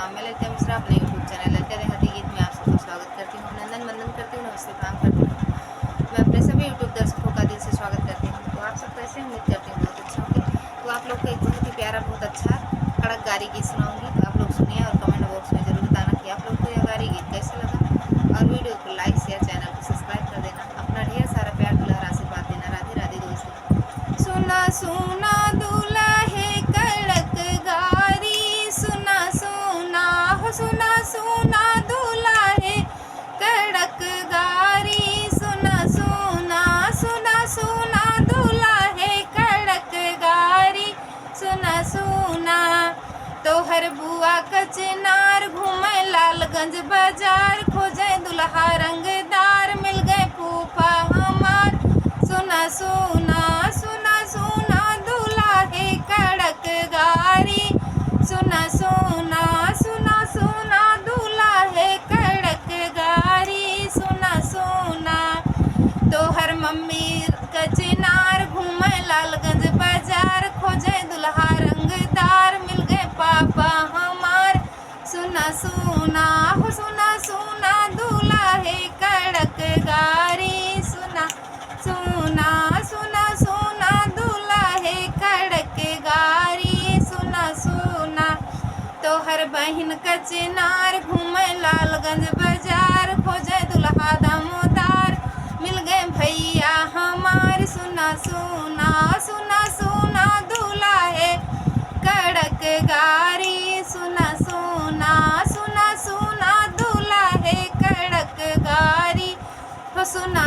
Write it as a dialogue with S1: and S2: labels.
S1: राम। मैं ललिता मिश्रा अपने YouTube channel Lalita देहाती गीत में आप सबका स्वागत करती हूँ। नंदन वंदन करती हूँ, नमस्ते प्रणाम करती हूँ। मैं अपने सभी यूट्यूब दर्शकों का दिल से स्वागत करती हूँ। तो आप सब कैसे, उम्मीद करती हूँ बहुत अच्छा होंगे। तो आप लोग को एक बहुत ही प्यारा, बहुत अच्छा कड़क गारी गीत सुनाऊंगी। तो आप लोग सुनिए और कमेंट बॉक्स में जरूर बताना कि आप लोग को यह गारी गीत कैसा लगा। और वीडियो को लाइक शेयर, चैनल को सब्सक्राइब कर देना। अपना ढेर सारा प्यार दुलार आशीर्वाद देना। राधे राधे दोस्तों। सुना सुना दुल्हे कड़क गारी, सुना सुना हो सुना सुना दुल्हे कड़क गारी, सुना सुना सुना सुना दुल्हे कड़क गारी, सुना सुना। तोहर बुआ कचनार घूमे लालगंज बाजार, खोजे दुल्हा रंगदार, मिल गए फूफा हमार। सुना सुना सुना सुना दुल्हे कड़क गारी, सुना सुना सुना सुना दुल्हे कड़क गारी, सुना सुना। तोहर मम्मी कचनार घूमे लालगंज बाजार, खोजे दुल्हा रंगदार, मिल गए पापा हमार। सुना सुना हो सुना सुना दुल्हे कड़क गारी, सुना सुना सुना सुना दुल्हे कड़क गारी, सुना सुना। तोहर बहिन कचनार घूमे लालगंज बाजार, खोजे दुल्हा दामोदार, मिल गए भैया हमार। सुना सुना सुना सुना दुल्हे कड़क गारी, सुना सुना सुना सुना दुल्हे कड़क गारी, हो सुना।